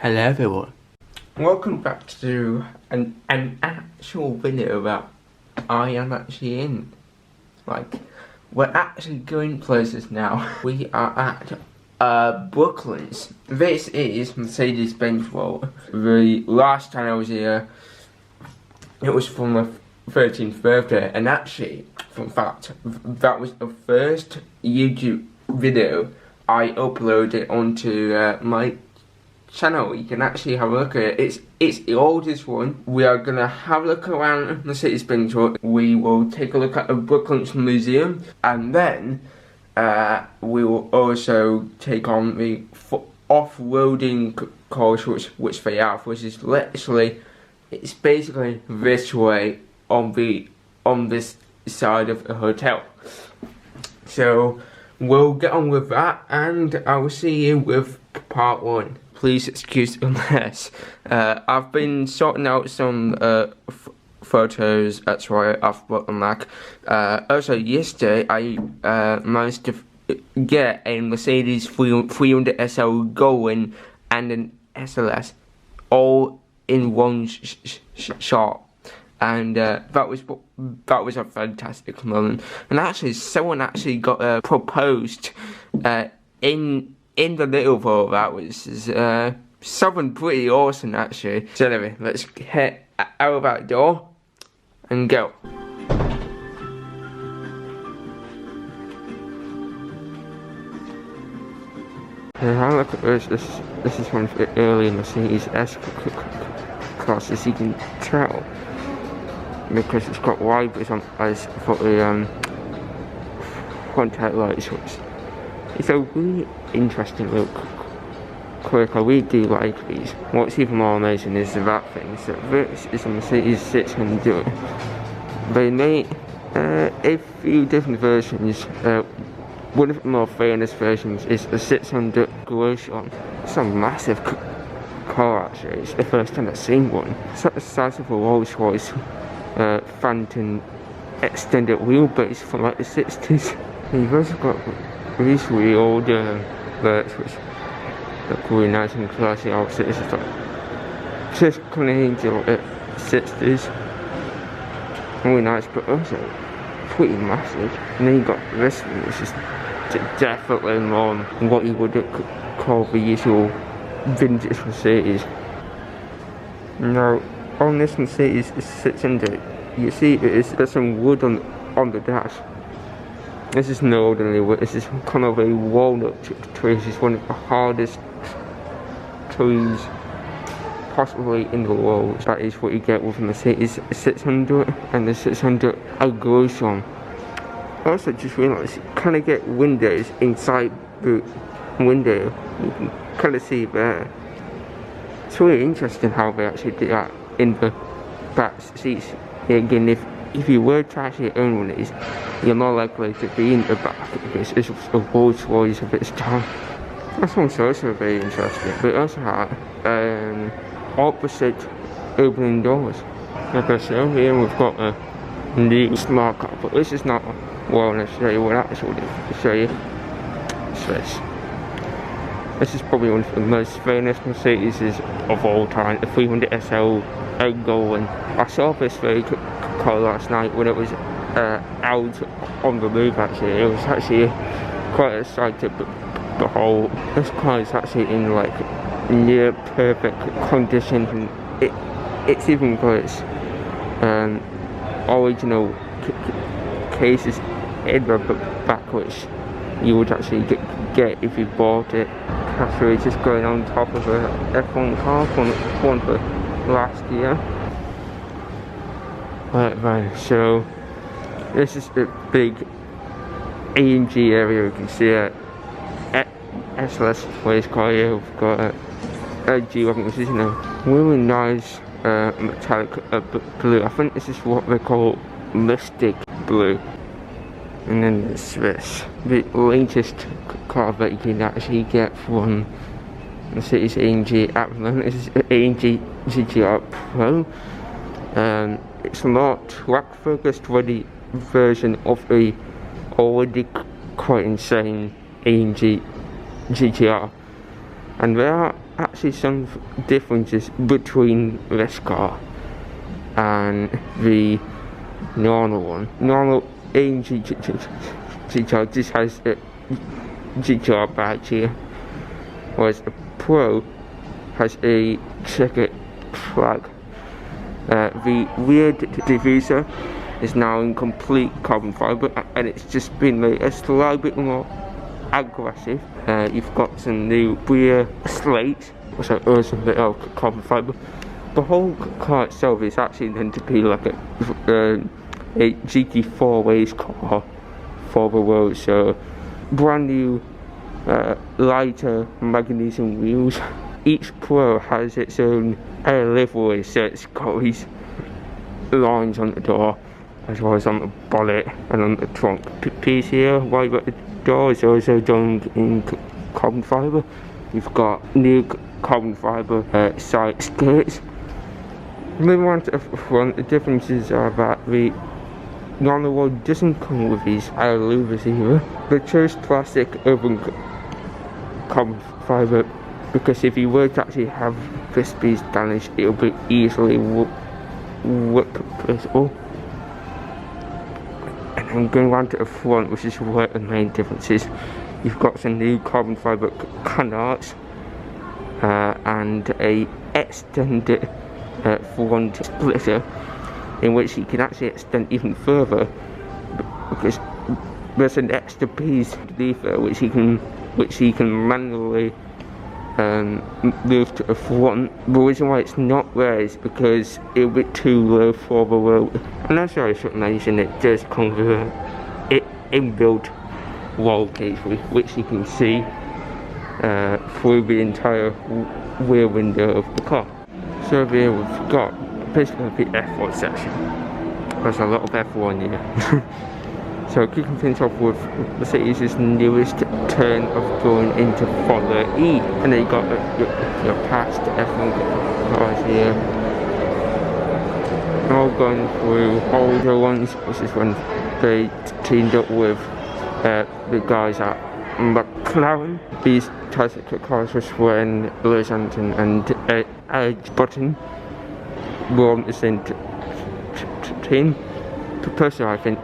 Hello everyone, welcome back to an actual video that I am actually in. Like, we're actually going places now. We are at Brooklands. This is Mercedes Benz World. The last time I was here, it was for my 13th birthday, and actually, in fact, that was the first YouTube video I uploaded onto my channel. You can actually have a look at it. It's the oldest one. We are gonna have a look around Mercedes Benz World. We will take a look at the Brooklands Museum, and then we will also take on the off-roading course which they have, which is literally, it's basically this way on this side of the hotel. So we'll get on with that, and I will see you with part one. Please excuse the mess. I've been sorting out some photos, that's why I've brought them back. Also, yesterday I managed to get a Mercedes 300 SL gullwing and an SLS all in one shot, and that was a fantastic moment. And actually, someone actually got proposed in the little boat. That was something pretty awesome actually. So anyway, let's head out of that door and go. Now look at this. This is one of the early Mercedes S classes. You can tell because it's got wipers on as for the front headlights. It's a really interesting look. Quick, I really do like these. What's even more amazing is that thing. So this is a Mercedes 600. They made a few different versions. One of the more famous versions is the 600 Glotion. It's a massive car actually. It's the first time I've seen one. It's like the size of a Rolls Royce Phantom extended wheelbase from like the 60s. And you've also got these really old birds which look really nice and classy. Obviously, this is like just kind of into like the 60s. Really nice, but also pretty massive. And then you got this one, which is definitely more what you would call the usual vintage Mercedes. Now, on this Mercedes 600, you see there's some wood on the dash. This is no ordinary wood. This is kind of a walnut tree. This is one of the hardest trees possibly in the world. That is what you get with the Mercedes 600 and the 600 Aggression. I also just realised you kind of get windows inside the window. You can kind of see there. It's really interesting how they actually do that in the back seats. Again, if you were to actually own one of these, you're more likely to be in the back because it's a Rolls Royce of its time. This one's also very interesting. We also have opposite opening doors. Like I said, over here we've got a new smart car, but this is not what I want to show you. What I actually want to show you is this. This is probably one of the most famous Mercedes of all time, the 300 SL gullwing. I saw this very car last night when it was out on the move actually. It was actually quite a sight to behold. This car is actually in like near perfect condition, and it's even got its original cases in the back which you would actually get if you bought it. Actually just going on top of a F1 car from the last year. Right, so this is the big AMG area. You can see a SLS race car here. We've got a G-Wagon, which is in a really nice metallic blue. I think this is what they call Mystic Blue. And then there's this, the latest car that you can actually get from Mercedes AMG at the moment. This is AMG GTR Pro. It's a more track focused ready version of the already quite insane AMG GTR, and they are actually some differences between this car and the normal one. Normal AMG car just has a GTR badge here, whereas the Pro has a checkered flag. The rear diffuser is now in complete carbon fibre, and it's just been made a slightly bit more aggressive. You've got some new rear slates, which are also a bit of carbon fibre. The whole car itself is actually meant to be like a GT4 race car for the road. So brand new lighter magnesium wheels. Each Pro has its own livery, so it's got these lines on the door as well as on the bonnet and on the trunk piece here. Right at the door is also done in carbon fibre. You've got new carbon fibre side skirts. Moving on to the front, the differences are that the normal one doesn't come with these louvers either. They chose plastic over carbon fibre because if you were to actually have this piece damaged, it will be easily replaceable. And I'm going round to the front, which is where the main difference is. You've got some new carbon fibre canards and a extended front splitter, in which you can actually extend even further because there's an extra piece underneath there which you can manually move to the front. The reason why it's not there is because it'll be too low for the road. And that's why I should mention it does come with an inbuilt roll cage, which you can see through the entire rear window of the car. So here we've got basically the F1 section. There's a lot of F1 here. So kicking things off with Mercedes' newest turn of going into Formula E. And then you got your past F1 cars here. All going through older ones, which is when they teamed up with the guys at Mclaren. These types of cars was when Lewis Hamilton and Alex Button were on the same team. Personally, I think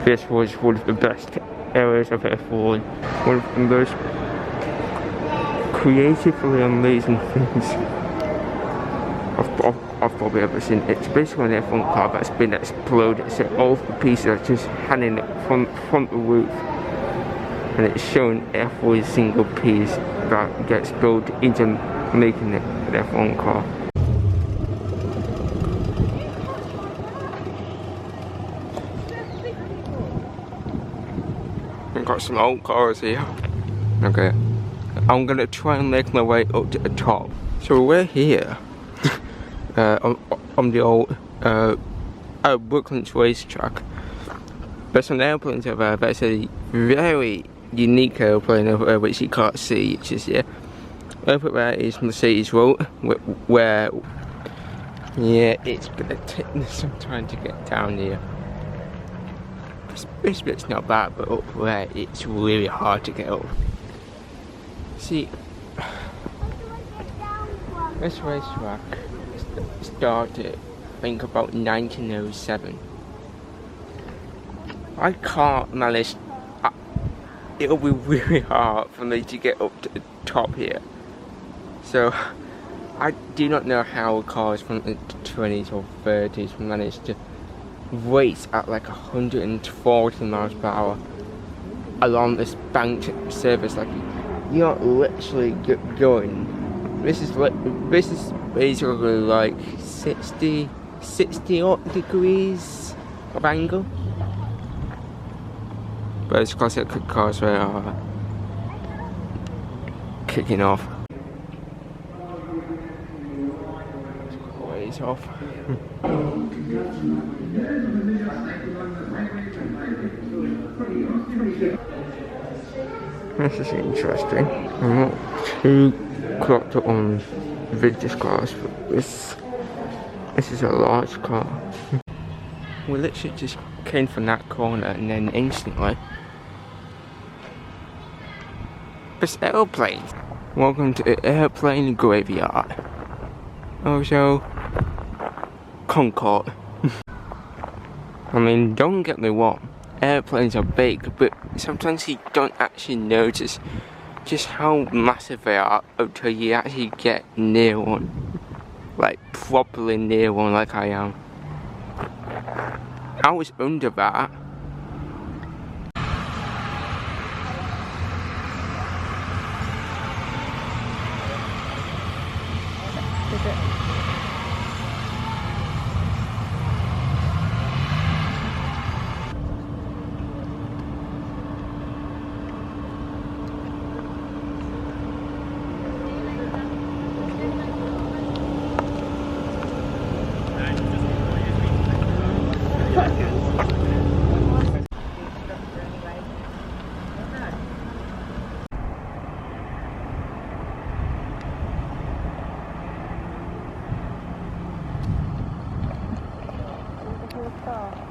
this was one of the best eras of F1, one of the most creatively amazing things I've probably ever seen. It's basically an F1 car that's been exploded, so all of the pieces are just hanging from the roof, and it's showing every single piece that gets built into making it an F1 car. I've got some old cars here. Okay, I'm gonna try and make my way up to the top. So we're here on the old Brooklands racetrack. There's some airplanes over there. There's a very unique airplane over there which you can't see, which is here. Over there is Mercedes World, where yeah, it's gonna take me some time to get down here. This bit's not bad, but up there it's really hard to get up. See, this racetrack started, I think, about 1907. I can't manage. It'll be really hard for me to get up to the top here. So I do not know how cars from the 20s or 30s managed to race at like 140 miles per hour along this banked surface. Like, you're literally going. This is basically like 60 odd degrees of angle. But it's classic cars where are kicking off. Ways off. This is interesting. I'm not too clocked up on vintage cars, but this is a large car. We literally just came from that corner and then instantly this aeroplane Welcome to the airplane graveyard. Also, Concorde. I mean, don't get me wrong, airplanes are big, but sometimes you don't actually notice just how massive they are until you actually get near one. Like, properly near one like I am. I was under that. Car.